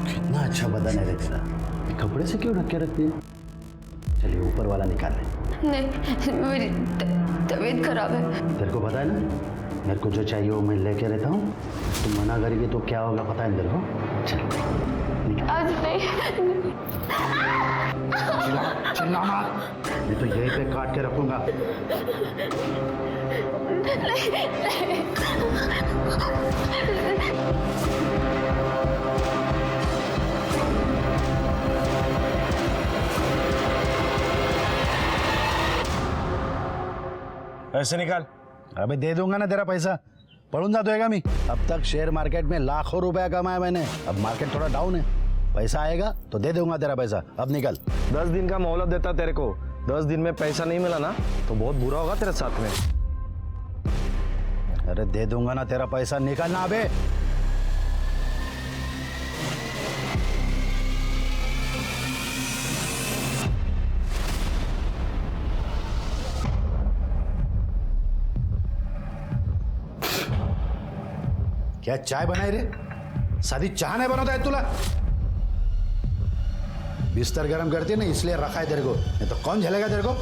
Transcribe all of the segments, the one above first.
कितना अच्छा बदन है रे तेरा, ये कपड़े से क्यों ढक के रखती है? चलिए ऊपर वाला निकाल ले। नहीं, मेरी तबीयत खराब है। तेरे को पता है ना, मेरे को जो चाहिए वो मैं लेके रहता हूँ। तुम मना करेगी तो क्या होगा पता है तेरे को? चल निकाल। आज नहीं। चिल्ला मत, मैं तो यहीं पे काट के रखूंगा। पैसे निकाल। अबे दे दूंगा ना तेरा पैसा, पढ़ूं जाएगा मैं। अब तक शेयर मार्केट में लाखों रुपया कमाया मैंने, अब मार्केट थोड़ा डाउन है, पैसा आएगा तो दे दूंगा तेरा पैसा। अब निकल। 10 दिन का मोहलत देता तेरे को, 10 दिन में पैसा नहीं मिला ना तो बहुत बुरा होगा तेरे साथ में। अरे दे दूंगा ना तेरा पैसा, निकलना अबे। क्या चाय बनाई रे? सादी चाय नहीं बनाता है तुला? बिस्तर गरम करती है ना इसलिए रखा है तेरे को, नहीं तो कौन झेलेगा तेरे को?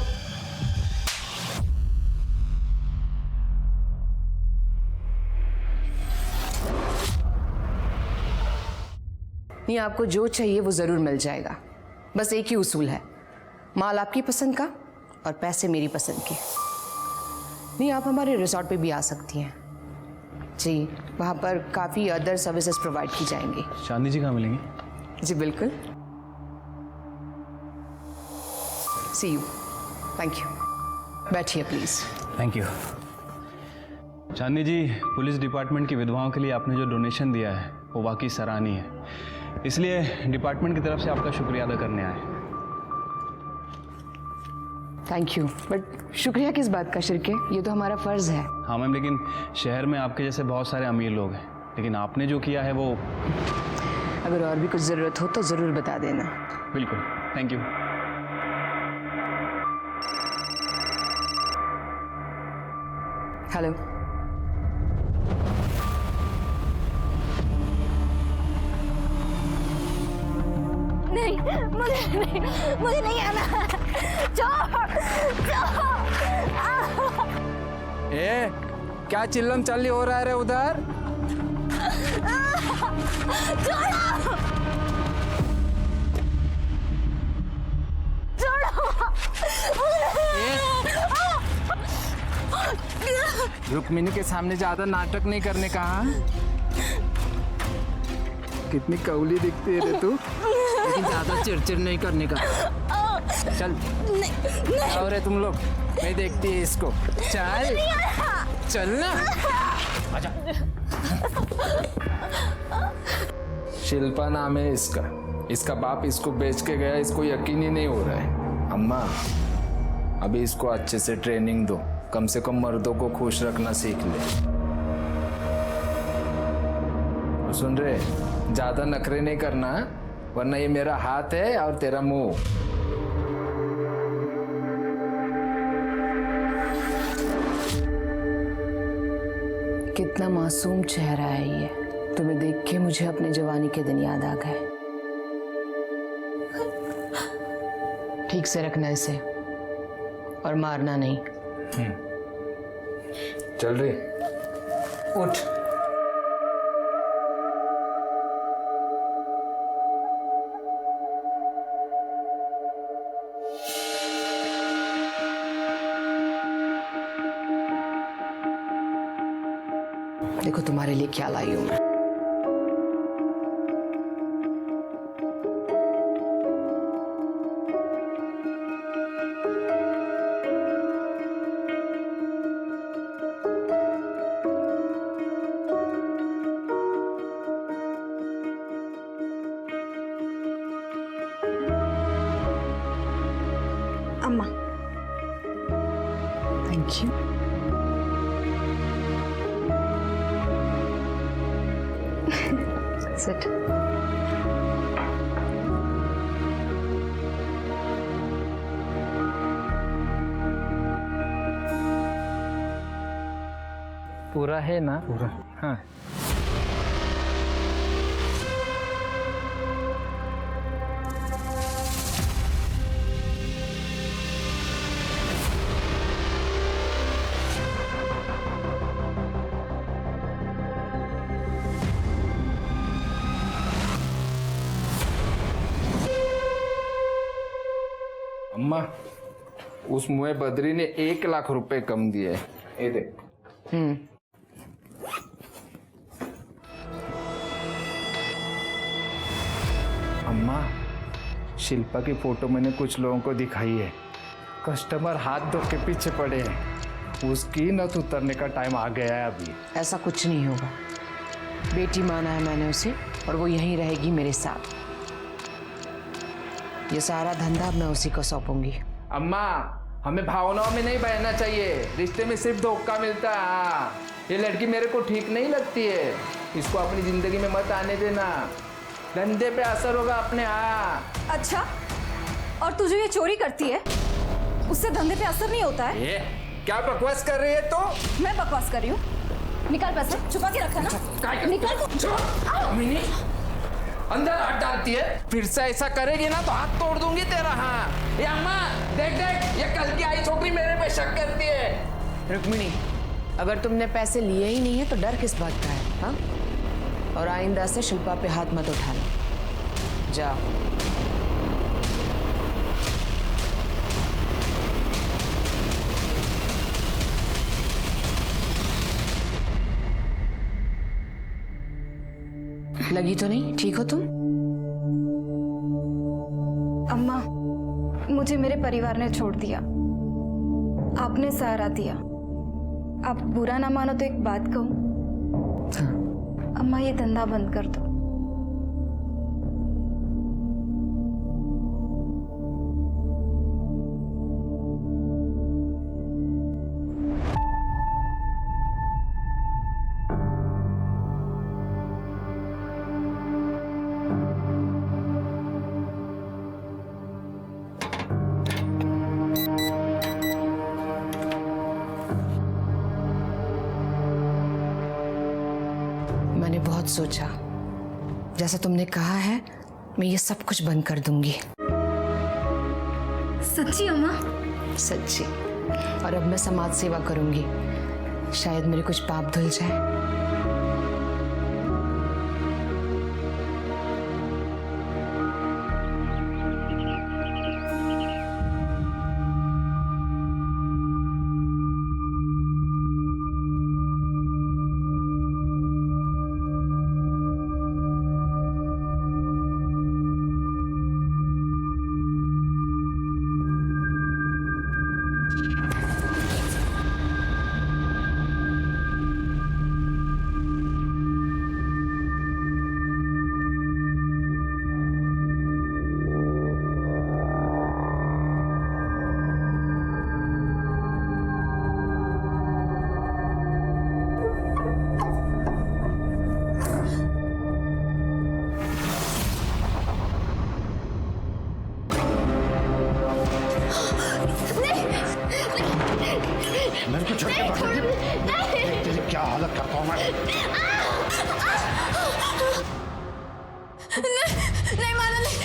नहीं, आपको जो चाहिए वो जरूर मिल जाएगा। बस एक ही उसूल है, माल आपकी पसंद का और पैसे मेरी पसंद के। नहीं, आप हमारे रिसोर्ट पे भी आ सकती हैं जी, वहाँ पर काफ़ी अदर सर्विसेज प्रोवाइड की जाएंगी। चांदनी जी कहाँ मिलेंगी? जी बिल्कुल। See you. Thank you. बैठिए please. Thank you. Chandni ji, police department की विधवाओं के लिए आपने जो डोनेशन दिया है वो वाकई सराहनीय है, इसलिए डिपार्टमेंट की तरफ से आपका शुक्रिया अदा करने आए। थैंक यू, बट शुक्रिया किस बात का शिरके, ये तो हमारा फ़र्ज़ है। हाँ मैम, लेकिन शहर में आपके जैसे बहुत सारे अमीर लोग हैं, लेकिन आपने जो किया है वो। अगर और भी कुछ ज़रूरत हो तो ज़रूर बता देना। बिल्कुल, थैंक यू। हेलो। नहीं, मुझे नहीं आना। ए, क्या चिल्लम चल्ली हो रहा है रे उधर? रुक्मिणी के सामने ज्यादा नाटक नहीं करने का। कितनी कौली दिखती है रे तू, लेकिन ज्यादा चिड़चिड़ नहीं करने का। चल आओ रे तुम लोग, मैं देखती है इसको। चल चल ना, आजा। शिल्पा नाम है इसका, इसका बाप इसको बेच के गया, इसको यकीन ही नहीं हो रहा है। अम्मा अभी इसको अच्छे से ट्रेनिंग दो, कम से कम मर्दों को खुश रखना सीख ले। सुन रहे, ज्यादा नखरे नहीं करना, वरना ये मेरा हाथ है और तेरा मुंह। कितना मासूम चेहरा है ये, तुम्हें देख के मुझे अपने जवानी के दिन याद आ गए। ठीक से रखना इसे और मारना नहीं। चल रही, उठ। देखो तुम्हारे लिए क्या लाई हूं मैं। अम्मा। Thank you. Sit. पूरा है ना? पूरा। हाँ। अम्मा, उस मुए बद्री ने 1 लाख रुपए कम दिए। ये देख। अम्मा, शिल्पा की फोटो मैंने कुछ लोगों को दिखाई है। कस्टमर हाथ धो के पीछे पड़े हैं। उसकी नथ उतरने का टाइम आ गया है अभी। ऐसा कुछ नहीं होगा। बेटी माना है मैंने उसे, और वो यहीं रहेगी मेरे साथ। ये सारा धंधा मैं उसी को सौंपूंगी। अम्मा, हमें भावनाओं में नहीं बहना चाहिए। रिश्ते में सिर्फ धोखा मिलता है। हाँ, ये लड़की मेरे को ठीक नहीं लगती है। इसको अपनी जिंदगी में मत आने देना। धंधे पे असर होगा अपने। हाँ। अच्छा, और तू जो ये चोरी करती है उससे धंधे पे असर नहीं होता है? ये क्या बकवास कर रही है तो? मैं बकवास कर रही हूँ? निकाल पैसे, छुपा के रखा ना। निकाल। मिनी, अंदर हाथ डालती है। फिर से ऐसा करेगी ना तो हाथ तोड़ दूंगी तेरा। हाँ, ये अम्मा देख देख, ये कल की आई छोकरी मेरे पे शक करती है। रुक्मिणी, अगर तुमने पैसे लिए ही नहीं है तो डर किस बात का है? हाँ? और आइंदा से शिल्पा पे हाथ मत उठाना। जाओ। लगी तो नहीं? ठीक हो तुम? अम्मा, मुझे मेरे परिवार ने छोड़ दिया, आपने सहारा दिया। आप बुरा ना मानो तो एक बात कहूं? अम्मा, ये धंधा बंद कर दो। मैंने बहुत सोचा, जैसा तुमने कहा है मैं ये सब कुछ बंद कर दूंगी। सच्ची अम्मा? सच्ची। और अब मैं समाज सेवा करूंगी। शायद मेरे कुछ पाप धुल जाए। मेरे को छोड़ के भाग रही है। तेरी क्या हालत करता हूँ मैं। नहीं मानो, नहीं।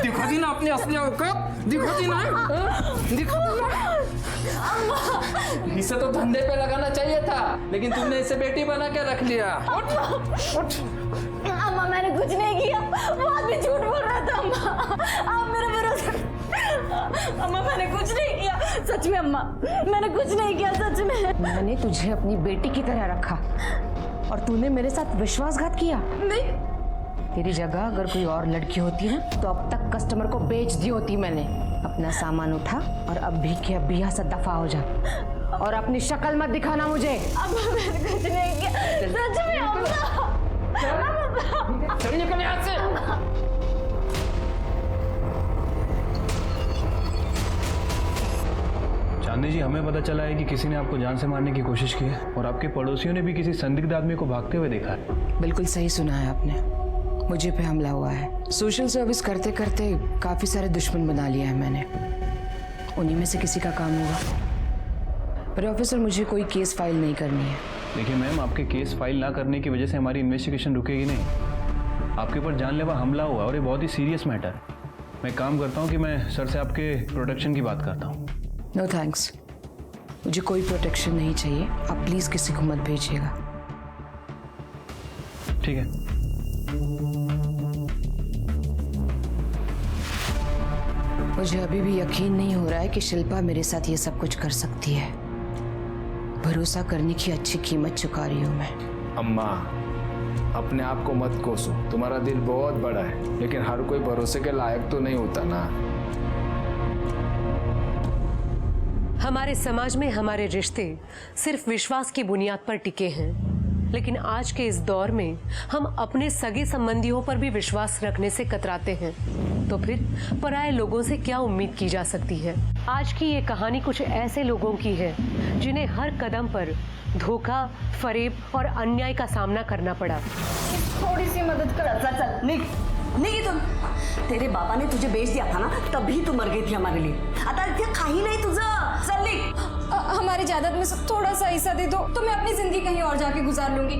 दिखा दी ना अपनी असली औकात। दिखा दी ना। इसे तो धंधे पे लगाना चाहिए था, लेकिन तुमने इसे बेटी बना के रख लिया। उठ। अम्मा, मैंने कुछ नहीं किया। वो आदमी झूठ बोल रहा था। अम्मा, आप मेरे भरोसे। अम्मा, मैंने कुछ नहीं किया। सच में अम्मा, मैंने कुछ नहीं किया। सच में मैंने तुझे अपनी बेटी की तरह रखा और तूने मेरे साथ विश्वासघात किया। नहीं, तेरी जगह अगर कोई और लड़की होती ना तो अब तक कस्टमर को बेच दी होती मैंने। अपना सामान उठा और अभी के अभी यहाँ से दफा हो जा और अपनी शक्ल मत दिखाना मुझे। अब मैंने कुछ नहीं किया, सच में अम्मा। चल निकल यहाँ से। चांदनी जी, हमें पता चला है कि किसी ने आपको जान से मारने की कोशिश की है और आपके पड़ोसियों ने भी किसी संदिग्ध आदमी को भागते हुए देखा है। बिल्कुल सही सुना है आपने, मुझे पे हमला हुआ है। सोशल सर्विस करते करते काफी सारे दुश्मन बना लिया है मैंने, उन्हीं में से किसी का काम होगा। पर ऑफिसर, मुझे कोई केस फाइल नहीं करनी है। देखिए मैम, आपके केस फाइल ना करने की वजह से हमारी इन्वेस्टिगेशन रुकेगी नहीं। आपके ऊपर जानलेवा हमला हुआ और ये बहुत ही सीरियस मैटर है। मैं काम करता हूँ कि मैं सर से आपके प्रोटेक्शन की बात करता हूँ। नो थैंक्स, मुझे कोई प्रोटेक्शन नहीं चाहिए। आप प्लीज किसी को मत भेजिएगा। ठीक है। मुझे अभी भी यकीन नहीं हो रहा है कि शिल्पा मेरे साथ ये सब कुछ कर सकती है। भरोसा करने की अच्छी कीमत चुका रही हूं मैं। अम्मा, अपने आप को मत कोसो। तुम्हारा दिल बहुत बड़ा है, लेकिन हर कोई भरोसे के लायक तो नहीं होता ना। हमारे समाज में हमारे रिश्ते सिर्फ विश्वास की बुनियाद पर टिके हैं, लेकिन आज के इस दौर में हम अपने सगे संबंधियों पर भी विश्वास रखने से कतराते हैं। तो फिर पराये लोगों से क्या उम्मीद की जा सकती है। आज की ये कहानी कुछ ऐसे लोगों की है जिन्हें हर कदम पर धोखा, फरेब और अन्याय का सामना करना पड़ा। थोड़ी सी मदद कर। चल चल निक निक इथून. तेरे बाबाने तुझे बेच दिया था ना, तभी तू मर गई थी हमारे लिए. आता इथे काही नाही तुझं. चल निक. हमारी जायदाद में से थोड़ा सा हिस्सा दे दो तो मैं अपनी जिंदगी कहीं और जाके गुजार लूंगी।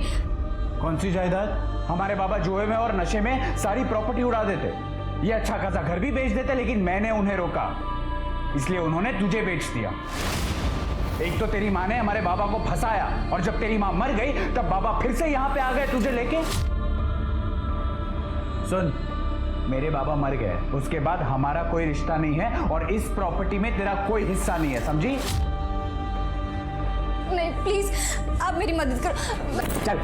कौन सी जायदाद? हमारे बाबा जुए में और नशे में सारी प्रॉपर्टी उड़ा देते, ये अच्छा खासा घर भी बेच देते, लेकिन मैंने उन्हें रोका, इसलिए उन्होंने तुझे बेच दिया। एक तो तेरी माँ ने हमारे बाबा को फंसाया, और जब तेरी माँ मर गई तब बाबा फिर से यहाँ पे आ गए तुझे लेके। सुन, मेरे बाबा मर गए, उसके बाद हमारा कोई रिश्ता नहीं है और इस प्रॉपर्टी में तेरा कोई हिस्सा नहीं है, समझी? नहीं प्लीज, आप मेरी मदद करो। चल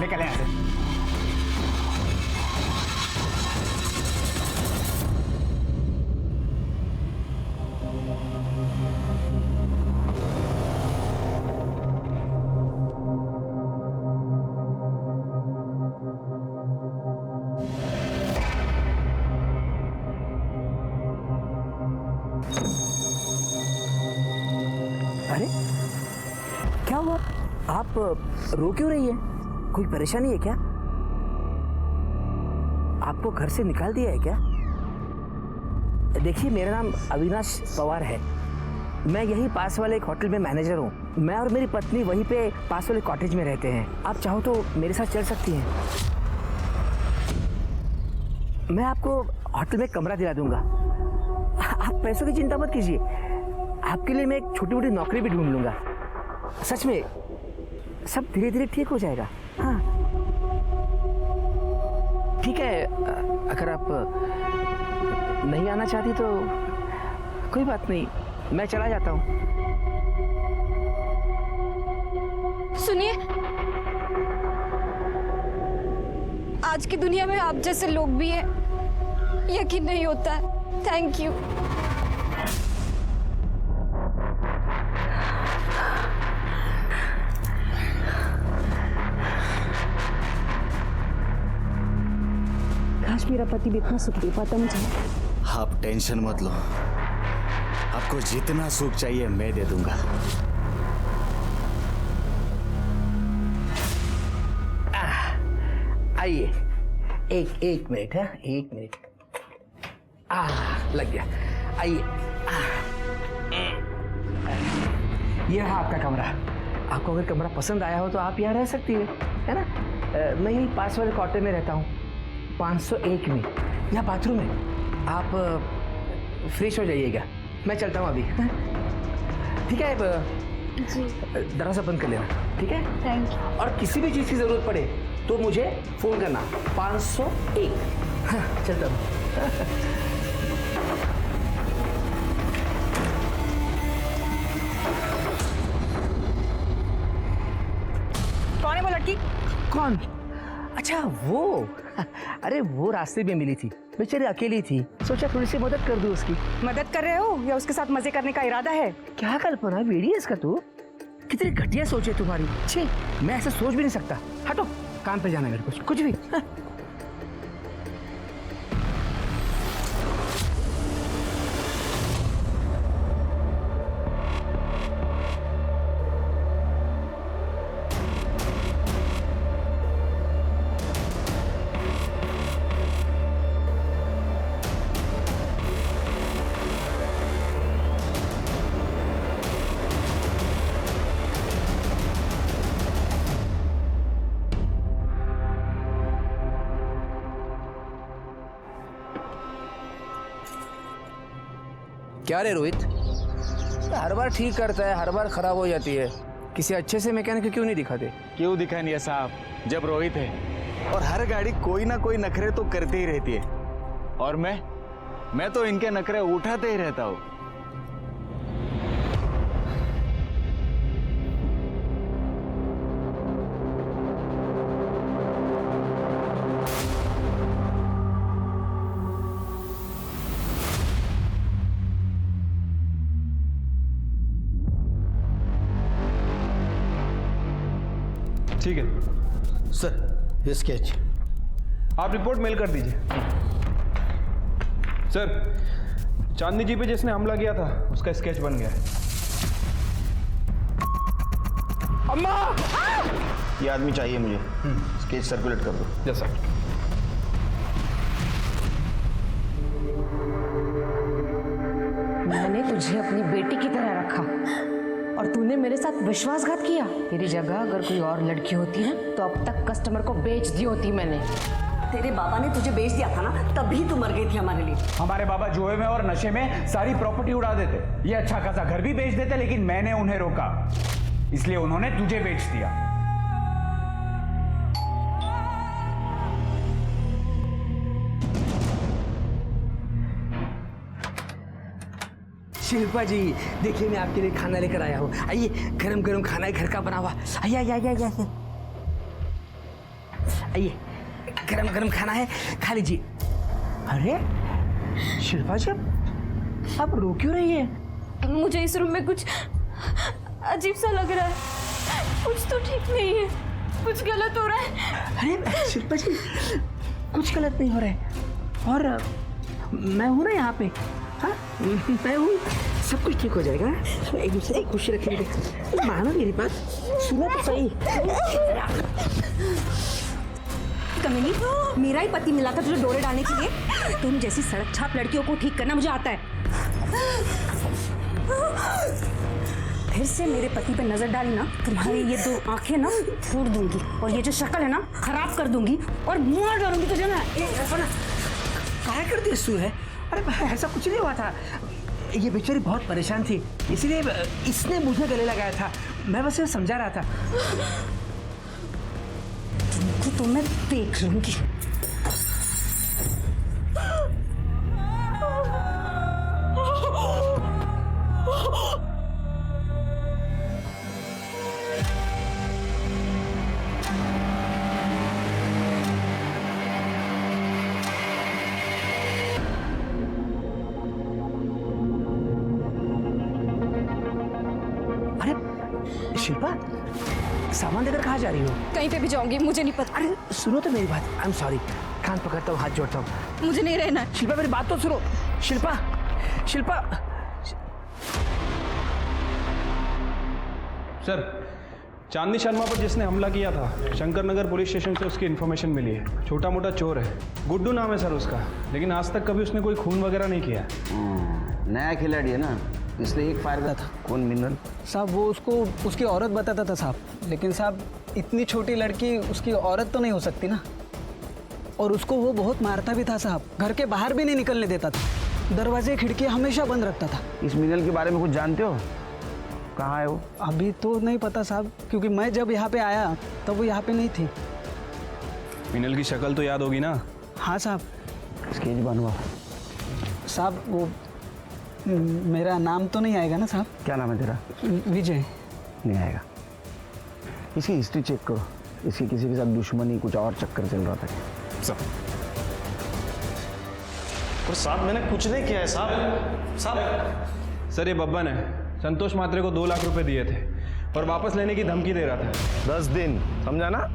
निकल यहाँ से। अरे क्या हुआ? आप रो क्यों रही है? कोई परेशानी है क्या? आपको घर से निकाल दिया है क्या? देखिए, मेरा नाम अविनाश पवार है। मैं यही पास वाले एक होटल में मैनेजर हूँ। मैं और मेरी पत्नी वहीं पे पास वाले कॉटेज में रहते हैं। आप चाहो तो मेरे साथ चल सकती हैं। मैं आपको होटल में कमरा दिला दूंगा। आप पैसों की चिंता मत कीजिए, आपके लिए मैं एक छोटी मोटी नौकरी भी ढूंढ लूंगा। सच में सब धीरे धीरे ठीक हो जाएगा। हाँ ठीक है, अगर आप नहीं आना चाहती तो कोई बात नहीं, मैं चला जाता हूँ। सुनिए, आज की दुनिया में आप जैसे लोग भी हैं, यकीन नहीं होता है। Thank you. काश मेरा पति भी इतना सुख दे पाता मुझे। आप टेंशन मत लो, आपको जितना सुख चाहिए मैं दे दूंगा। आइए, एक मिनट है, एक मिनट। लग गया। आइए, ये रहा आपका कमरा। आपको अगर कमरा पसंद आया हो तो आप यहाँ रह सकती है ना? मैं यही पास वाले क्वार्टर में रहता हूँ, 501 में। यहाँ बाथरूम है, आप फ्रेश हो जाइएगा। मैं चलता हूँ अभी। ठीक है, दरवाजा बंद कर लेना, ठीक है? Thank you. और किसी भी चीज़ की ज़रूरत पड़े तो मुझे फ़ोन करना। 501। हाँ, चलता हूँ। कौन है वो लड़की? कौन? अच्छा वो, अरे वो रास्ते में मिली थी, बेचारी अकेली थी, सोचा थोड़ी सी मदद कर दूं उसकी। मदद कर रहे हो या उसके साथ मजे करने का इरादा है? क्या कल्पना, बेड़ी है इसका तू? कितनी घटिया सोच है तुम्हारी। छे, मैं ऐसा सोच भी नहीं सकता। हटो, काम पे जाना है मेरे को, कुछ भी। हाँ। क्या रे रोहित, हर बार ठीक करता है, हर बार खराब हो जाती है। किसी अच्छे से मैकेनिक क्यों नहीं दिखाते? क्यों दिखा नहीं है साहब, जब रोहित है और हर गाड़ी कोई ना कोई नखरे तो करती ही रहती है, और मैं तो इनके नखरे उठाते ही रहता हूँ। ठीक है सर, ये स्केच आप रिपोर्ट मेल कर दीजिए। सर, चांदनी जी पे जिसने हमला किया था उसका स्केच बन गया है। अम्मा! ये आदमी चाहिए मुझे, स्केच सर्कुलेट कर दो। जैसा मैंने तुझे अपनी बेटी की तरह रखा और तूने मेरे साथ विश्वासघात किया। तेरी जगह अगर कोई और लड़की होती ना तो अब तक कस्टमर को बेच दी होती मैंने। तेरे बाबा ने तुझे बेच दिया था ना, तभी तू मर गई थी हमारे लिए। हमारे बाबा जुए में और नशे में सारी प्रॉपर्टी उड़ा देते, ये अच्छा खासा घर भी बेच देते, लेकिन मैंने उन्हें रोका, इसलिए उन्होंने तुझे बेच दिया। शिल्पा जी, देखिए मैं आपके लिए खाना लेकर आया हूँ। आइए, गरम गरम खाना है, घर का बना हुआ। आइए आइए आइए आइए आइए, गरम गरम खाना है, खा लीजिए। अरे शिल्पा जी, आप रो क्यों रही है? मुझे इस रूम में कुछ अजीब सा लग रहा है, कुछ तो ठीक नहीं है, कुछ गलत हो रहा है। अरे शिल्पा जी, कुछ गलत नहीं हो रहा है, और मैं हूँ ना यहाँ पे। हाँ, मैं हूँ, सब कुछ ठीक हो जाएगा। एक दूसरे को खुश रखेंगे। मानो मेरी बात, सुनो तो सही। कमीनी, मेरा ही पति मिला था तुझे डोरे डालने के लिए। तुम जैसी सड़क छाप लड़कियों को ठीक करना मुझे आता है। फिर से मेरे पति पे नजर डाली ना, तुम्हारी ये दो आंखें ना फोड़ दूंगी, और ये जो शक्ल है ना खराब कर दूंगी, और मार डालूंगी तुझे ना। क्या कर दिया सू है? अरे ऐसा कुछ नहीं हुआ था, ये बेचारी बहुत परेशान थी, इसलिए इसने मुझे गले लगाया था। मैं बस ये समझा रहा था। तुमको तो मैं देख लूंगी। शिल्पा, सामान लेकर कहाँ जा रही हो? कहीं पे भी जाऊंगी, मुझे नहीं पता। अरे सुनो तो मेरी बात, आई एम सॉरी, कान पकड़ता हूँ, हाथ जोड़ता हूँ। मुझे नहीं रहना है। शिल्पा मेरी बात तो सुनो। शिल्पा, शिल्पा। सर, चांदनी शर्मा पर जिसने हमला किया था शंकर नगर पुलिस स्टेशन से उसकी इन्फॉर्मेशन मिली है। छोटा मोटा चोर है, गुड्डू नाम है सर उसका, लेकिन आज तक कभी उसने कोई खून वगैरह नहीं किया। नया खिलाड़ी है ना, इसलिए एक फायर था। कौन मिनरल? साहब वो उसको उसकी औरत बताता था साहब, लेकिन साहब इतनी छोटी लड़की उसकी औरत तो नहीं हो सकती ना, और उसको वो बहुत मारता भी था साहब, घर के बाहर भी नहीं निकलने देता था, दरवाजे खिड़की हमेशा बंद रखता था। इस मिनरल के बारे में कुछ जानते हो? कहाँ है वो? अभी तो नहीं पता साहब, क्योंकि मैं जब यहाँ पे आया तब वो यहाँ पे नहीं थी। मिनल की शक्ल तो याद होगी ना? हाँ साहब। स्केच बनवा साहब, वो मेरा नाम तो नहीं आएगा ना साहब? क्या नाम है तेरा? विजय। नहीं आएगा। इसकी हिस्ट्री चेक करो, इसकी किसी के साथ दुश्मनी, कुछ और चक्कर चल रहा था। सब और साहब मैंने कुछ नहीं किया है साहब। सर ये बब्बन है, संतोष मात्रे को 2 लाख रुपए दिए थे और वापस लेने की धमकी दे रहा था। 10 दिन, समझा ना?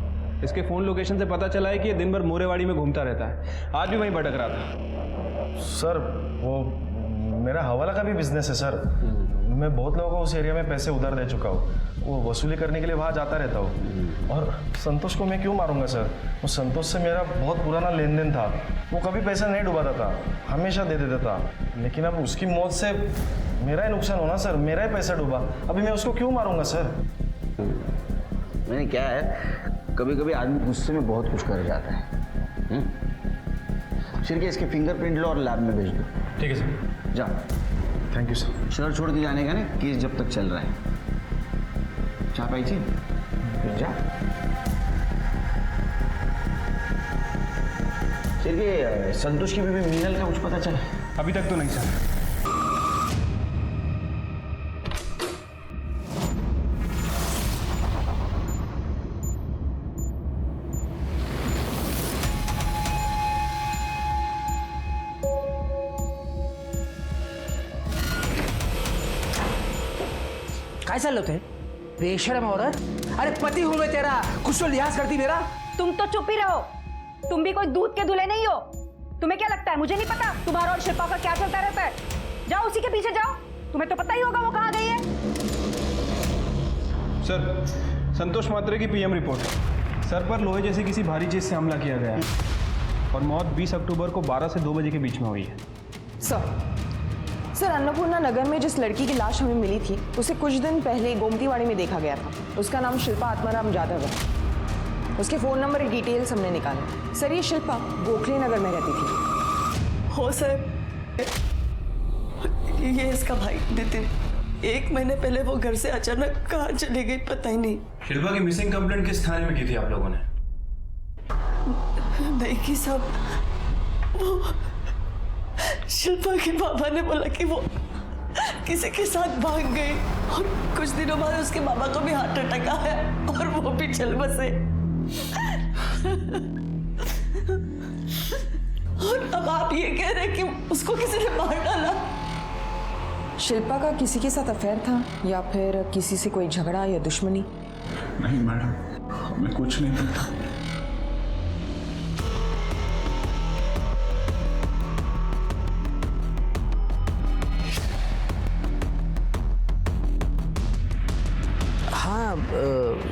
इसके फ़ोन लोकेशन से पता चला है कि ये दिन भर मोरेवाड़ी में घूमता रहता है। आज भी वहीं भटक रहा था। सर वो मेरा हवाला का भी बिजनेस है सर। मैं बहुत लोगों को उस एरिया में पैसे उधार दे चुका हूँ। वो वसूली करने के लिए वहाँ जाता रहता हूँ। और संतोष को मैं क्यों मारूंगा सर? वो संतोष से मेरा बहुत पुराना लेन देन था। वो कभी पैसा नहीं डुबाता था, हमेशा दे देता था। लेकिन अब उसकी मौत से मेरा ही नुकसान होना सर, मेरा ही पैसा डूबा। अभी मैं उसको क्यों मारूंगा सर? मैंने क्या है, कभी कभी आदमी गुस्से में बहुत कुछ कर जाता है। शिरके इसके फिंगरप्रिंट लो और लैब में भेज दो। ठीक है सर। जा। Thank you sir. शहर छोड़ के जाने का ना, केस जब तक चल रहा है। चाह पाई थी? फिर जा। शिरके संतोष की बीवी मीनल का कुछ पता चला? अभी तक तो नहीं सर। कैसा लोग है बेशरम औरत? अरे पति हूं मैं तेरा, कुछ तो लिहाज करती मेरा। तुम तो चुप ही रहो। तुम भी कोई दूध के दूल्हे नहीं हो। तुम्हें क्या लगता है मुझे नहीं पता तुम्हारा और शिल्पा का क्या चलता रहता है? जाओ उसी के पीछे जाओ, तुम्हें तो पता ही होगा वो कहाँ गई है। सर संतोष मात्रे की पीएम रिपोर्ट। सर पर लोहे जैसी किसी भारी चीज से हमला किया गया है और मौत 20 अक्टूबर को 12 से 2 बजे के बीच में हुई है। सर अन्नपूर्णा नगर में जिस लड़की की लाश हमें मिली थी उसे कुछ दिन पहले गोमतीवाड़ी में देखा गया था। उसका नाम शिल्पा आत्माराम जाधव है। उसके फ़ोन नंबर और डिटेल्स हमने निकाले। सर ये शिल्पा गोखले नगर में रहती थी। हो सर, ये इसका भाई नितिन। 1 महीने पहले वो घर से अचानक कहाँ चली गई पता ही नहीं। शिल्पा की मिसिंग कंप्लेंट किस थाने में की थी आप लोगों ने? नहीं की साहब, वो शिल्पा के पापा ने बोला कि वो किसी के साथ भाग गई और कुछ दिनों बाद उसके बाबा को भी हार्ट अटैक आया और वो भी चल बसे। और अब आप ये कह रहे हैं कि उसको किसी ने मार डाला? शिल्पा का किसी के साथ अफेयर था या फिर किसी से कोई झगड़ा या दुश्मनी? नहीं मैडम, हमें कुछ नहीं पता। हाँ,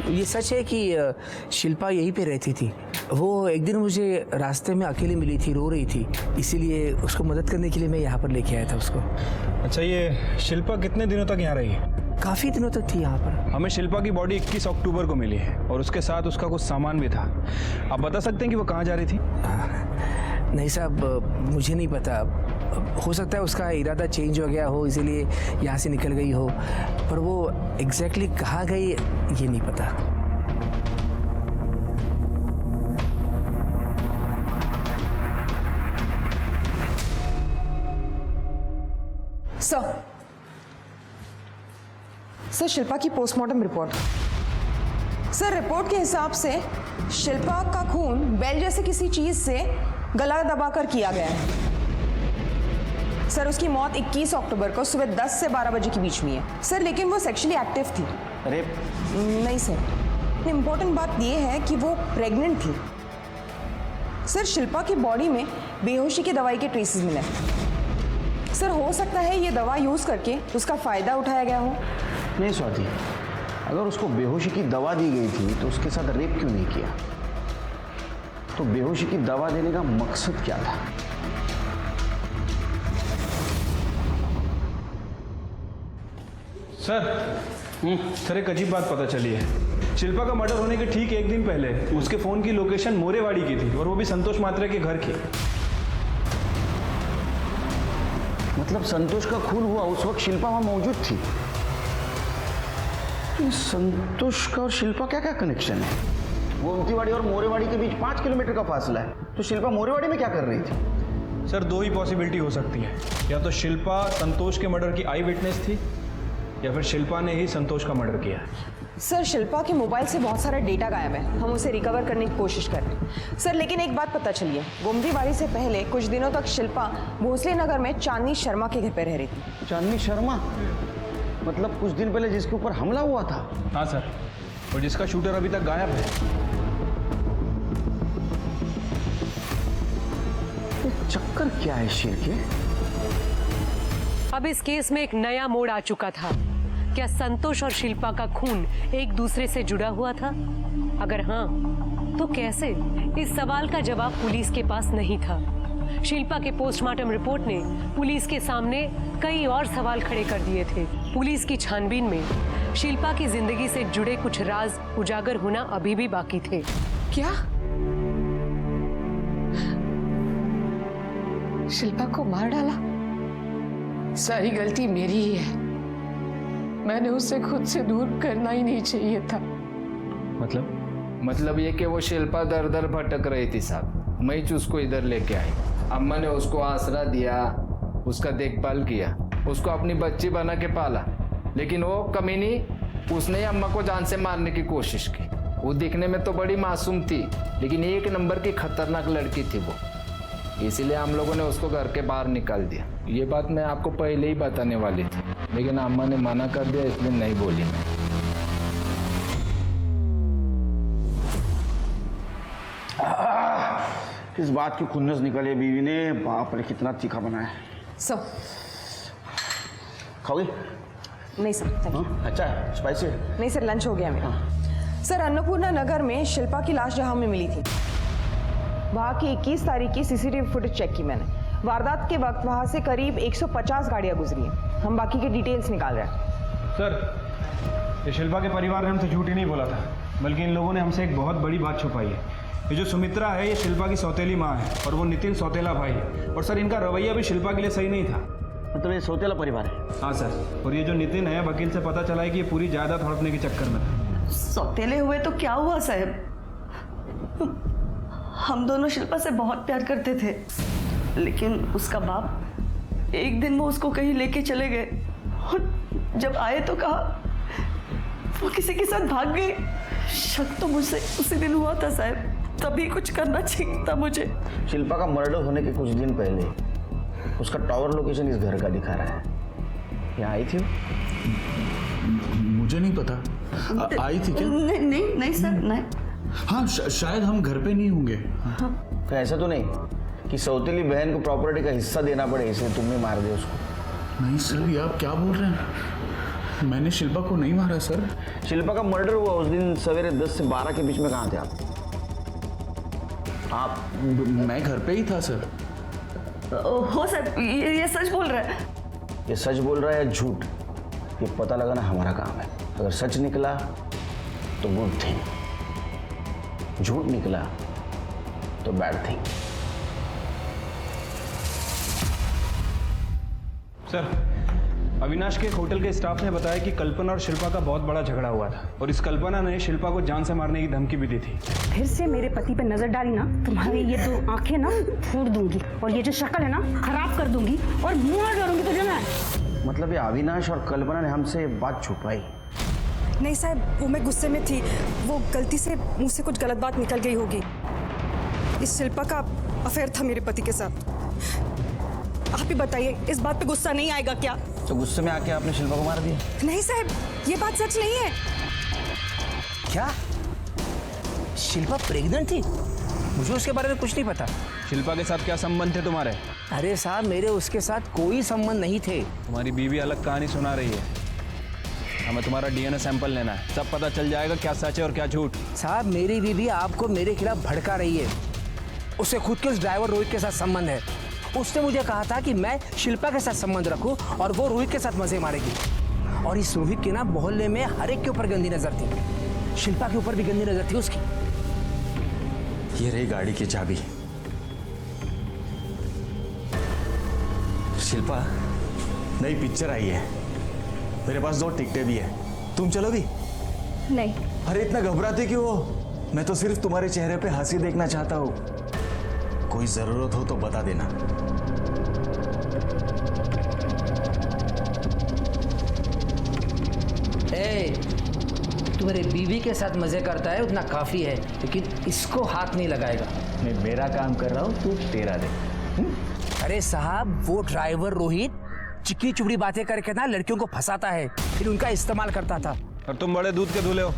ये सच है कि शिल्पा यहीं पे रहती थी। वो एक दिन मुझे रास्ते में अकेली मिली थी, रो रही थी, इसीलिए उसको मदद करने के लिए मैं यहाँ पर लेके आया था उसको। अच्छा ये शिल्पा कितने दिनों तक यहाँ रही है? काफ़ी दिनों तक थी यहाँ पर। हमें शिल्पा की बॉडी 21 अक्टूबर को मिली है और उसके साथ उसका कुछ सामान भी था। आप बता सकते हैं कि वो कहाँ जा रही थी? नहीं साहब, मुझे नहीं पता। हो सकता है उसका इरादा चेंज हो गया हो, इसीलिए यहाँ से निकल गई हो, पर वो एग्जैक्टली कहाँ गई ये नहीं पता। सर शिल्पा की पोस्टमार्टम रिपोर्ट। सर रिपोर्ट के हिसाब से शिल्पा का खून बेल जैसे किसी चीज से गला दबाकर किया गया है। सर उसकी मौत 21 अक्टूबर को सुबह 10 से 12 बजे के बीच में है। सर लेकिन वो सेक्सुअली एक्टिव थी। अरे नहीं सर, इम्पोर्टेंट बात ये है कि वो प्रेग्नेंट थी। सर शिल्पा की बॉडी में बेहोशी की दवाई के ट्रेसेस मिले। सर हो सकता है ये दवा यूज करके उसका फायदा उठाया गया हो। नहीं स्वाति, अगर उसको बेहोशी की दवा दी गई थी तो उसके साथ रेप क्यों नहीं किया? तो बेहोशी की दवा देने का मकसद क्या था? सर एक अजीब बात पता चली है। शिल्पा का मर्डर होने के ठीक 1 दिन पहले उसके फोन की लोकेशन मोरेवाड़ी की थी और वो भी संतोष मात्रे के घर की। मतलब संतोष का खून हुआ उस वक्त शिल्पा वहां मौजूद थी। संतोष का और शिल्पा क्या क्या कनेक्शन है? गोमतीवाड़ी और मोरेवाड़ी के बीच 5 किलोमीटर का फासला है, तो शिल्पा मोरेवाड़ी में क्या कर रही थी? सर 2 ही पॉसिबिलिटी हो सकती है, या तो शिल्पा संतोष के मर्डर की आई विटनेस थी या फिर शिल्पा ने ही संतोष का मर्डर किया है। सर शिल्पा के मोबाइल से बहुत सारा डेटा गायब है, हम उसे रिकवर करने की कोशिश कर रहे हैं सर। लेकिन एक बात पता चली है, गोमतीबाड़ी से पहले कुछ दिनों तक शिल्पा भोसले नगर में चांदनी शर्मा के घर पे रह रही थी। चांदनी शर्मा मतलब कुछ दिन पहले जिसके ऊपर हमला हुआ था? हाँ सर, और जिसका शूटर अभी तक गायब है। चक्कर क्या है शेर के? अब इस केस में एक नया मोड़ आ चुका था। क्या संतोष और शिल्पा का खून एक दूसरे से जुड़ा हुआ था? अगर हाँ, तो कैसे? इस सवाल का जवाब पुलिस के पास नहीं था। शिल्पा के पोस्टमार्टम रिपोर्ट ने पुलिस के सामने कई और सवाल खड़े कर दिए थे। पुलिस की छानबीन में शिल्पा की जिंदगी से जुड़े कुछ राज उजागर होना अभी भी बाकी थे। क्या शिल्पा को मार डाला? सारी गलती मेरी ही है, मैंने उसे खुद से दूर करना ही नहीं चाहिए था। मतलब ये कि वो शिल्पा दर दर भटक रही थी साहब, मैं ही उसको इधर लेके आई। अम्मा ने उसको आसरा दिया, उसका देखभाल किया, उसको अपनी बच्ची बना के पाला। लेकिन वो कमीनी, उसने अम्मा को जान से मारने की कोशिश की। वो दिखने में तो बड़ी मासूम थी, लेकिन एक नंबर की खतरनाक लड़की थी वो। इसीलिए हम लोगों ने उसको घर के बाहर निकाल दिया। ये बात मैं आपको पहले ही बताने वाली थी, लेकिन अम्मा ने मना कर दिया, इसलिए नहीं बोली मैं। किस बात की खुन्नस निकाली बीवी ने, बाप रे कितना तीखा बनाया है। सर खाओगे? नहीं सर, थैंक यू। अच्छा है, स्पाइसी है? नहीं सर, लंच हो गया मेरा। सर अन्नपूर्णा नगर में शिल्पा की लाश जहां हमें मिली थी, वहां की 21 तारीख की सीसीटीवी फुटेज चेक की मैंने। वारदात के वक्त वहां से करीब 150 गाड़ियां गुजरी हैं। हम बाकी के डिटेल्स निकाल रहे हैं। सर, ये शिल्पा के परिवार ने हमसे झूठ ही नहीं बोला था, बल्कि इन लोगों ने हमसे एक बहुत बड़ी बात छुपाई है। ये जो सुमित्रा है, ये शिल्पा की सौतेली माँ है, और वो नितिन सौतेला भाई है। और सर, इनका रवैया भी शिल्पा के लिए सही नहीं था। मतलब ये सौतेला परिवार है? हाँ सर, और ये जो नितिन है, वकील से पता चला है कि ये पूरी जायदाद हड़पने के चक्कर में था। सौतेले हुए तो क्या हुआ साहब, हम दोनों शिल्पा से बहुत प्यार करते थे, लेकिन उसका बाप एक दिन वो उसको कहीं लेके चले गए, और जब आए तो कहा वो किसी के साथ भाग गई। शक तो मुझसे उसी दिन हुआ था साहब, तभी कुछ करना चाहिए था मुझे। शिल्पा का मर्डर होने के कुछ दिन पहले उसका टावर लोकेशन इस घर का दिखा रहा है। यहाँ आई थी? मुझे नहीं पता। आई थी क्या? नहीं सर, नहीं। हाँ, शायद हम घर पे नहीं होंगे। तो ऐसा तो नहीं कि सौतेली बहन को प्रॉपर्टी का हिस्सा देना पड़े इसलिए तुमने मार दिया उसको? नहीं सर, ये आप क्या बोल रहे हैं? मैंने शिल्पा को नहीं मारा सर। शिल्पा का मर्डर हुआ उस दिन सवेरे 10 से 12 के बीच में कहाँ थे आप? मैं घर पे ही था सर। हो सर, ये सच बोल रहा है? ये सच बोल रहा है या झूठ, ये पता लगाना हमारा काम है। अगर सच निकला तो गुड थिंग, झूठ निकला तो बैड थिंग। सर, अविनाश के होटल के स्टाफ ने बताया कि कल्पना और शिल्पा का बहुत बड़ा झगड़ा हुआ था, और इस कल्पना ने शिल्पा को जान से मारने की धमकी भी दी थी। फिर से मेरे पति पे नजर डाली ना, तुम्हारी ये 2 आंखें ना फोड़ दूंगी, और ये जो शक्ल है ना खराब कर दूंगी, और मुंह डालूंगी तुझे ना। मतलब ये अविनाश और कल्पना ने हमसे बात छुपाई? नहीं साहब, वो मैं गुस्से में थी, वो गलती से मुंह से कुछ गलत बात निकल गई होगी। इस शिल्पा का अफेयर था मेरे पति के साथ। आप ही बताइए, इस बात पे गुस्सा नहीं आएगा क्या? तो गुस्से में आके आपने शिल्पा को मार दिया? नहीं साहब, ये बात सच नहीं है। क्या शिल्पा प्रेग्नेंट थी? मुझे उसके बारे में कुछ नहीं पता। शिल्पा के साथ क्या संबंध थे तुम्हारे? अरे साहब, मेरे उसके साथ कोई संबंध नहीं थे। तुम्हारी बीवी अलग कहानी सुना रही है। हमें तुम्हारा डीएनए सैंपल लेना है, सब पता चल जाएगा क्या सच है और क्या झूठ। साहब, मेरी बीवी आपको मेरे खिलाफ भड़का रही है। उसे खुद के उस ड्राइवर रोहित के साथ संबंध है। उसने मुझे कहा था कि मैं शिल्पा के साथ संबंध रखूं और वो रोहित के साथ मजे मारेगी। और इस रोहित की ना मोहल्ले में हर एक के ऊपर गंदी नजर थी, शिल्पा के ऊपर भी गंदी नजर थी उसकी। ये रही गाड़ी की चाबी। शिल्पा, नई पिक्चर आई है, मेरे पास 2 टिकटें भी है, तुम चलोगी? नहीं। अरे इतना घबराते क्यों हो? मैं तो सिर्फ तुम्हारे चेहरे पे हंसी देखना चाहता हूँ। कोई जरूरत हो तो बता देना। ए, तुम तुम्हारी बीवी के साथ मजे करता है उतना काफी है, लेकिन इसको हाथ नहीं लगाएगा। मैं मेरा काम कर रहा हूँ, तू तेरा दे। अरे साहब, वो ड्राइवर रोहित चिकनी चुपड़ी बातें करके ना लड़कियों को फंसाता है, फिर उनका इस्तेमाल करता था। और तुम बड़े दूध के दूल्हे हो,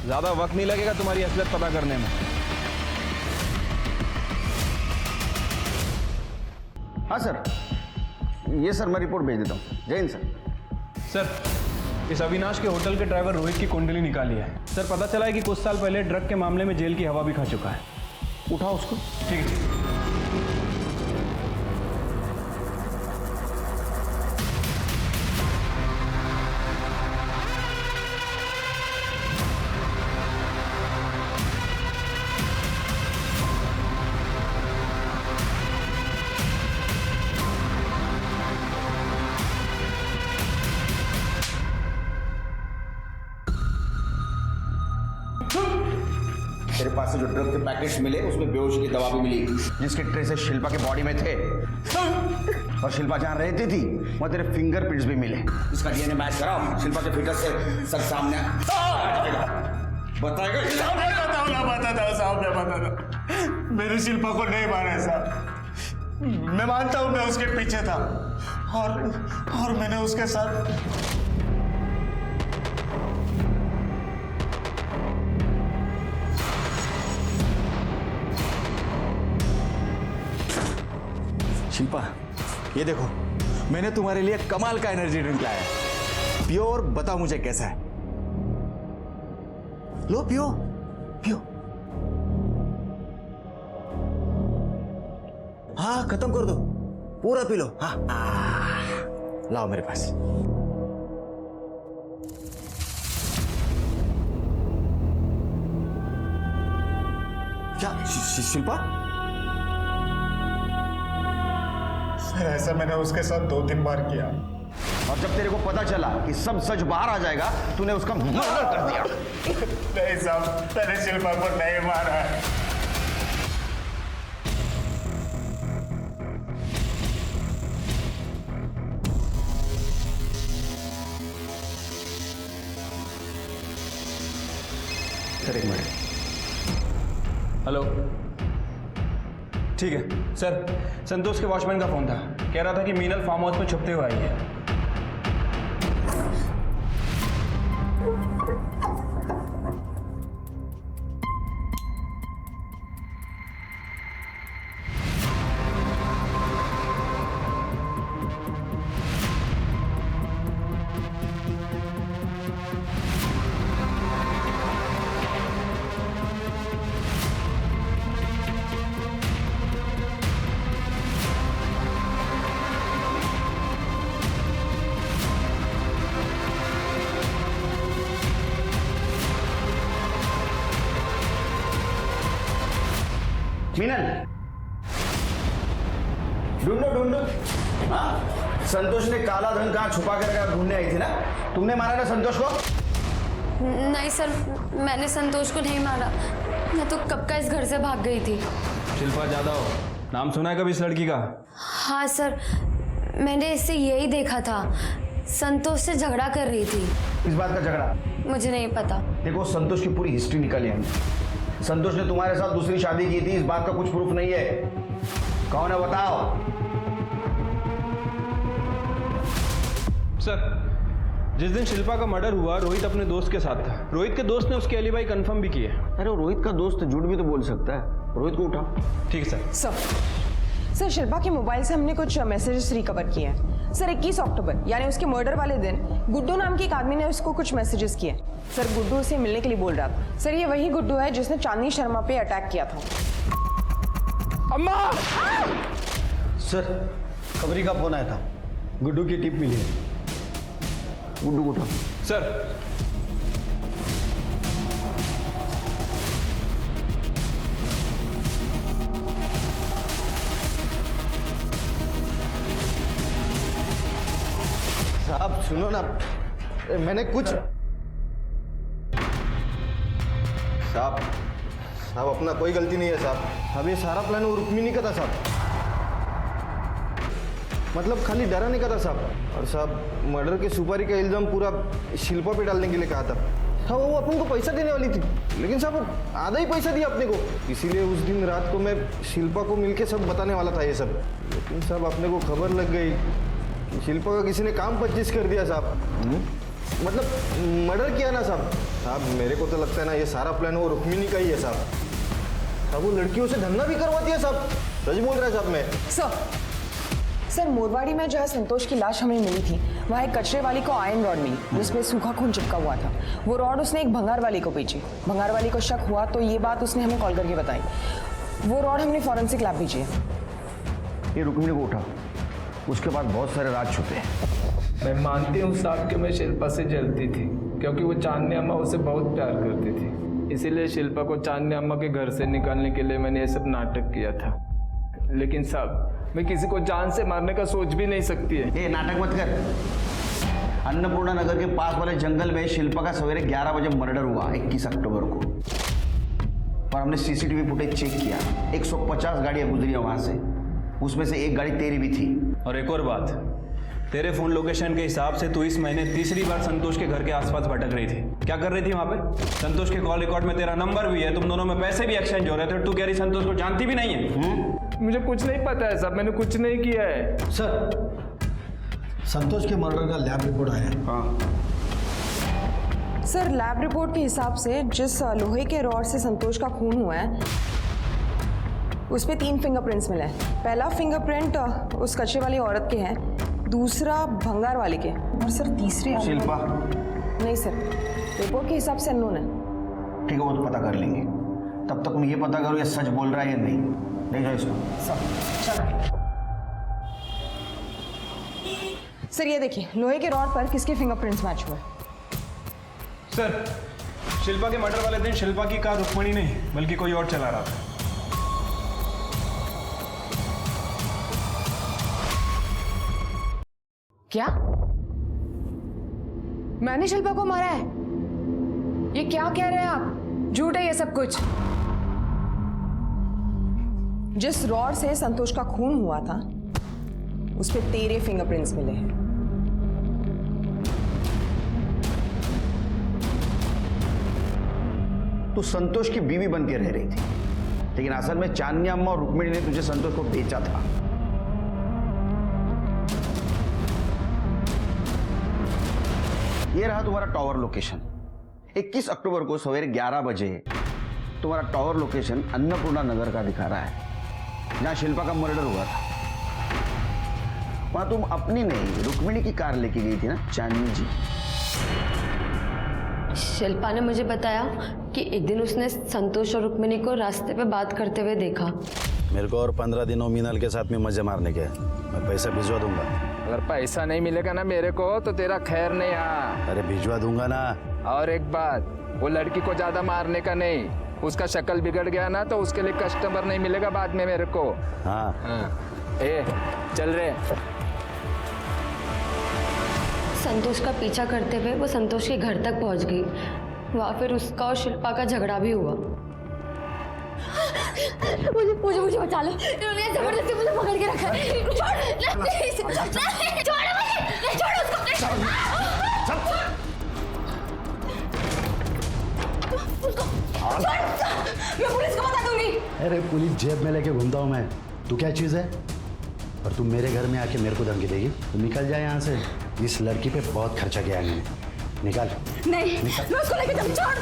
ज्यादा वक्त नहीं लगेगा तुम्हारी असलियत पता करने में। हाँ सर, ये सर मैं रिपोर्ट भेज देता हूँ। जय हिंद सर। सर, इस अविनाश के होटल के ड्राइवर रोहित की कुंडली निकाली है। सर, पता चला है कि कुछ साल पहले ड्रग के मामले में जेल की हवा भी खा चुका है। उठाओ उसको। ठीक है। तेरे पास से जो ड्रग के पैकेट्स मिले उसमें बेहोशी की दवा भी मिली, जिसके ट्रेसेस शिल्पा के बॉडी में थे। और शिल्पा जहां रहती थी वहां तेरे फिंगरप्रिंट्स भी मिले। इसका डीएनए मैच कराओ, शिल्पा के फिटर से सब सामने बताएगा। साहब ने बताया, मेरी शिल्पा को नहीं मारा साहब। मैं मानता हूं मैं उसके पीछे था और मैंने उसके साथ शिल्पा, ये देखो मैंने तुम्हारे लिए कमाल का एनर्जी ड्रिंक लाया है। पियो और बताओ मुझे कैसा है। लो पियो पियो। हाँ खत्म कर दो, पूरा पी लो। हाँ लाओ मेरे पास। क्या शिल्पा? सर ऐसा मैंने उसके साथ 2-3 बार किया। और जब तेरे को पता चला कि सब सच बाहर आ जाएगा, तूने उसका मर्डर कर दिया। नहीं साहब, मैंने शिल्पा को नहीं मारा है। सर एक मिनट। हेलो। ठीक है सर, संतोष के वॉचमैन का फोन था, कह रहा था कि मीनल फार्म हाउस में छुपते हुए आई है। मीनल, ढूंढो। हाँ, संतोष ने काला धन कहाँ छुपा के रखा ढूंढने आई थी ना? तुमने मारा ना संतोष को? नहीं सर, मैंने संतोष को नहीं मारा। मैं तो कब का इस घर से भाग गई थी। शिल्पा जादव, नाम सुना है कभी इस लड़की का? हाँ सर, मैंने इससे यही देखा था, संतोष से झगड़ा कर रही थी। इस बात का झगड़ा मुझे नहीं पता। देखो, संतोष की पूरी हिस्ट्री निकाली हमने। संतोष ने तुम्हारे साथ दूसरी शादी की थी, इस बात का कुछ प्रूफ नहीं है। कौन है बताओ? सर, जिस दिन शिल्पा का मर्डर हुआ रोहित अपने दोस्त के साथ था। रोहित के दोस्त ने उसके एलिबाई कंफर्म भी किए। अरे रोहित का दोस्त झूठ भी तो बोल सकता है। रोहित को उठाओ। ठीक है सर। सर, शिल्पा के मोबाइल से हमने कुछ मैसेजेस रिकवर किए हैं। सर 21 अक्टूबर यानी उसके मर्डर वाले दिन गुड्डू नाम के एक आदमी ने उसको कुछ मैसेजेस किए। सर गुड्डू उसे मिलने के लिए बोल रहा था। सर ये वही गुड्डू है जिसने चांदनी शर्मा पे अटैक किया था। अम्मा! सर, खबरी का फोन आया था, गुड्डू की टिप मिली है। गुड्डू को उठाओ। सर, साहब सुनो ना, मैंने कुछ साहब अपना कोई गलती नहीं है साहब। अब ये सारा प्लान वो रुक्मिणी का था साहब। मतलब खाली डराने का था साहब। और साहब मर्डर के सुपारी का इल्जाम पूरा शिल्पा पे डालने के लिए कहा था। हाँ, वो अपन को पैसा देने वाली थी, लेकिन साहब आधा ही पैसा दिया अपने को। इसीलिए उस दिन रात को मैं शिल्पा को मिलके सब बताने वाला था ये सब, लेकिन साहब अपने को खबर लग गई कि शिल्पा का किसी ने काम 25 कर दिया साहब। मतलब मर्डर किया ना साहब। साहब मेरे को तो लगता है ना ये सारा प्लान वो रुक्मिणी का ही है साहब। वो लड़कियों से धंधा भी करवाती है साहब, सच बोल रहा है साहब मैं। सर मोरवाड़ी में जहाँ संतोष की लाश हमें मिली थी वहाँ एक कचरे वाली को आयरन रॉड मिली जिसमें सूखा खून चिपका हुआ था। वो रॉड उसने एक भंगार वाली को बेची। भंगार वाली को शक हुआ तो ये बात उसने हमें कॉल करके बताई। वो रॉड हमने फॉरेंसिक लैब भेजी है। ये रुक्मिणी को उठा, उसके बाद बहुत सारे राज छुपे हैं। मैं मानती हूँ साहब कि मैं शिल्पा से जलती थी, क्योंकि वो चांदनी अम्मा उसे बहुत प्यार करती थी। इसीलिए शिल्पा को चांदनी अम्मा के घर से निकालने के लिए मैंने ये सब नाटक किया था। लेकिन साहब मैं किसी को जान से मारने का सोच भी नहीं सकती है। ये नाटक मत कर। अन्नपूर्णा नगर के पास वाले जंगल में शिल्पा का सवेरे 11 बजे मर्डर हुआ 21 अक्टूबर को, और हमने सीसीटीवी फुटेज चेक किया। 150 गाड़ियां गुजरी वहां से, उसमें से एक गाड़ी तेरी भी थी। और एक और बात, तेरे फोन लोकेशन के हिसाब से तू इस महीने तीसरी बार संतोष के घर के आसपास भटक रही थी। क्या कर रही थी वहां पे? संतोष के कॉल रिकॉर्ड में तेरा नंबर भी है, तुम दोनों में पैसे भी एक्सचेंज हो रहे थे। तू कह रही संतोष को जानती भी नहीं है। मुझे कुछ नहीं पता है साहब, मैंने कुछ नहीं किया है। सर संतोष के मर्डर का लैब रिपोर्ट आया है। हाँ सर लैब रिपोर्ट के हिसाब से जिस लोहे के रॉड से संतोष का खून हुआ है उस पे 3 फिंगरप्रिंट्स मिले हैं। पहला फिंगरप्रिंट उस कच्चे वाली औरत के है, दूसरा भंगार वाले के, और सर तीसरे शिल्पा नहीं सर, रिपोर्ट के हिसाब से अननोन है। ठीक है, वो तो पता कर लेंगे। तब तक मैं ये पता करूँ ये सच बोल रहा है या नहीं। देख जाओ इसको। सर ये देखिए लोहे के रॉड पर किसके फिंगरप्रिंट्स मैच हुए। सर शिल्पा के मर्डर वाले दिन शिल्पा की कार रुक्मिणी नहीं बल्कि कोई और चला रहा था। क्या? मैंने शिल्पा को मारा है? ये क्या कह रहे हैं आप? झूठ है ये सब कुछ। जिस रॉड से संतोष का खून हुआ था उस पे तेरे फिंगरप्रिंट्स मिले हैं। तू संतोष की बीवी बन के रह रही थी, लेकिन असल में चांदनी अम्मा और रुक्मिणी ने तुझे संतोष को बेचा था। ये रहा तुम्हारा टावर लोकेशन। 21 अक्टूबर को सवेरे 11 बजे तुम्हारा टावर लोकेशन अन्नपूर्णा नगर का दिखा रहा है, जहां शिल्पा का मर्डर हुआ था। वहां तुम अपनी नहीं रुक्मिणी की कार लेके गई थी ना चांदनी जी? शिल्पा ने मुझे बताया कि एक दिन उसने संतोष और रुक्मिणी को रास्ते पे बात करते हुए देखा। मेरे को और 15 दिनों मीनल के साथ में मजे मारने के, मैं पैसा भिजवा दूंगा। अगर पैसा नहीं मिलेगा ना मेरे को तो तेरा खैर नहीं। हाँ अरे भिजवा दूंगा ना। और एक बात, वो लड़की को ज्यादा मारने का नहीं, उसका शक्ल बिगड़ गया ना तो उसके लिए कस्टमर नहीं मिलेगा बाद में मेरे को। हाँ, ए चल रहे। संतोष का पीछा करते हुए वो संतोष के घर तक पहुंच गई। वहां फिर उसका और शिल्पा का झगड़ा भी हुआ। मुझे मुझे मुझे बचा लो, इन्होंने जबरदस्ती मुझे पकड़ के रखा है। छोड़ मैं पुलिस को बता दूंगी। अरे पुलिस जेब में लेके घूमता हूँ मैं, तू क्या चीज़ है? और तुम मेरे घर में आके मेरे को धमकी देगी? तो निकल जाए यहाँ से। इस लड़की पे बहुत खर्चा किया है मैंने। निकाल। नहीं, मैं उसको लेके जाऊँ।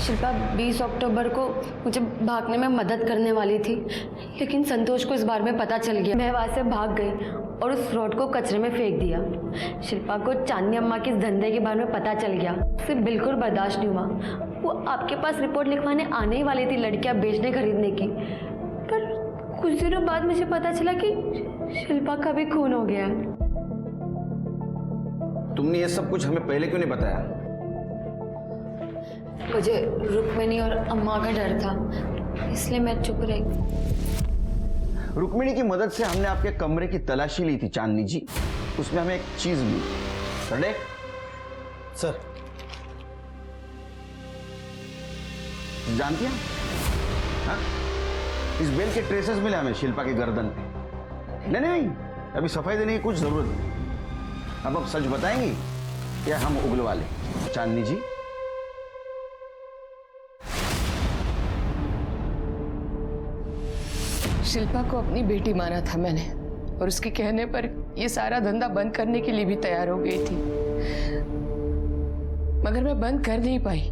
शिल्पा 20 अक्टूबर को मुझे भागने में मदद करने वाली थी, लेकिन संतोष को इस बारे में पता चल गया। मैं वहाँ से भाग गई और उस रॉड को कचरे में फेंक दिया। शिल्पा को चांदनी अम्मा के इस धंधे के बारे में पता चल गया। उसे बिल्कुल बर्दाश्त नहीं हुआ। वो आपके पास रिपोर्ट लिखवाने आने ही वाली थी लड़कियाँ बेचने खरीदने की, पर कुछ दिनों बाद मुझे पता चला कि शिल्पा का भी खून हो गया। तुमने ये सब कुछ हमें पहले क्यों नहीं बताया? मुझे रुक्मिणी और अम्मा का डर था, इसलिए मैं चुप रही। रुक्मिणी की मदद से हमने आपके कमरे की तलाशी ली थी चांदनी जी, उसमें हमें एक चीज मिली। सर सर जानती हैं? हाँ? इस बेल के ट्रेसेस मिले हमें शिल्पा के गर्दन पे। नहीं, अभी सफाई देने की कुछ जरूरत नहीं। अब सच बताएंगी या हम उगलवा लें? चांदनी जी, शिल्पा को अपनी बेटी माना था मैंने, और उसके कहने पर ये सारा धंधा बंद करने के लिए भी तैयार हो गई थी, मगर मैं बंद कर नहीं पाई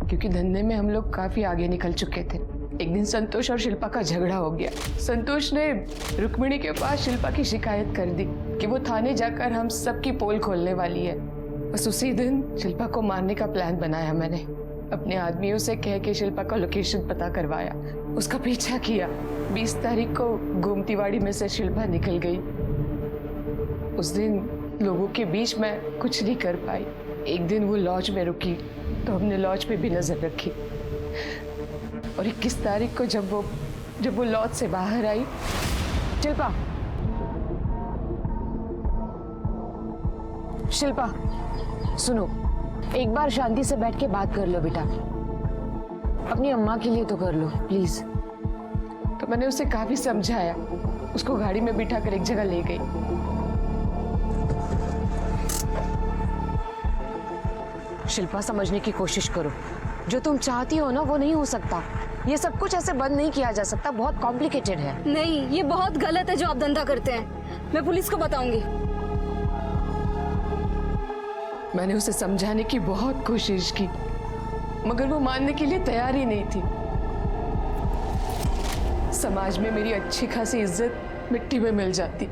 क्योंकि धंधे में हम लोग काफी आगे निकल चुके थे। एक दिन संतोष और शिल्पा का झगड़ा हो गया। संतोष ने रुक्मिणी के पास शिल्पा की शिकायत कर दी कि वो थाने जाकर हम सबकी पोल खोलने वाली है। बस उसी दिन शिल्पा को मारने का प्लान बनाया मैंने। अपने आदमियों से कह के शिल्पा का लोकेशन पता करवाया, उसका पीछा किया। 20 तारीख को गोमतीवाड़ी में से शिल्पा निकल गई। उस दिन लोगों के बीच में कुछ नहीं कर पाई। एक दिन वो लॉज में रुकी तो हमने लॉज पे भी नजर रखी, और 21 तारीख को जब वो लॉज से बाहर आई, शिल्पा सुनो, एक बार शांति से बैठ के बात कर लो बेटा, अपनी अम्मा के लिए तो कर लो प्लीज। तो मैंने उसे काफी समझाया, उसको गाड़ी में बिठा कर एक जगह ले गई। शिल्पा समझने की कोशिश करो, जो तुम चाहती हो ना वो नहीं हो सकता। ये सब कुछ ऐसे बंद नहीं किया जा सकता, बहुत कॉम्प्लिकेटेड है। नहीं, ये बहुत गलत है जो आप धंधा करते हैं। मैं पुलिस को बताऊंगी। मैंने उसे समझाने की बहुत कोशिश की, मगर वो मानने के लिए तैयार ही नहीं थी। समाज में मेरी अच्छी खासी इज्जत मिट्टी में मिल जाती,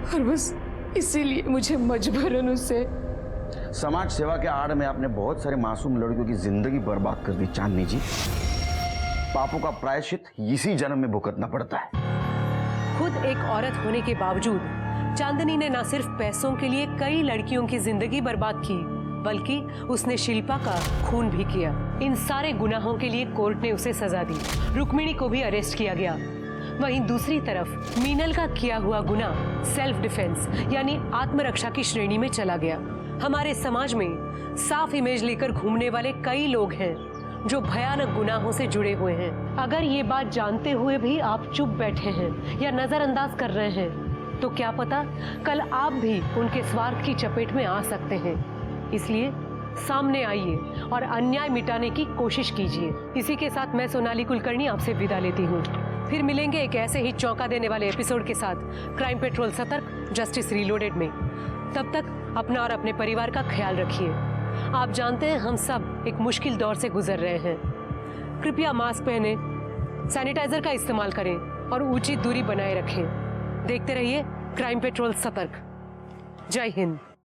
और बस इसीलिए मुझे मजबूरन उसे। समाज सेवा के आड़ में आपने बहुत सारे मासूम लड़कियों की जिंदगी बर्बाद कर दी चांदनी जी। पापों का प्रायश्चित इसी जन्म में भुगतना पड़ता है। खुद एक औरत होने के बावजूद चांदनी ने न सिर्फ पैसों के लिए कई लड़कियों की जिंदगी बर्बाद की, बल्कि उसने शिल्पा का खून भी किया। इन सारे गुनाहों के लिए कोर्ट ने उसे सजा दी। रुक्मिणी को भी अरेस्ट किया गया। वहीं दूसरी तरफ मीनल का किया हुआ गुनाह सेल्फ डिफेंस यानी आत्मरक्षा की श्रेणी में चला गया। हमारे समाज में साफ इमेज लेकर घूमने वाले कई लोग हैं जो भयानक गुनाहों से जुड़े हुए हैं। अगर ये बात जानते हुए भी आप चुप बैठे हैं या नजरअंदाज कर रहे हैं, तो क्या पता कल आप भी उनके स्वार्थ की चपेट में आ सकते हैं। इसलिए सामने आइए और अन्याय मिटाने की कोशिश कीजिए। इसी के साथ मैं सोनाली कुलकर्णी आपसे विदा लेती हूँ। फिर मिलेंगे एक ऐसे ही चौंका देने वाले एपिसोड के साथ क्राइम पेट्रोल सतर्क जस्टिस रीलोडेड में। तब तक अपना और अपने परिवार का ख्याल रखिए। आप जानते हैं हम सब एक मुश्किल दौर से गुजर रहे हैं। कृपया मास्क पहने, सैनिटाइजर का इस्तेमाल करें और उचित दूरी बनाए रखें। देखते रहिए क्राइम पेट्रोल सतर्क। जय हिंद।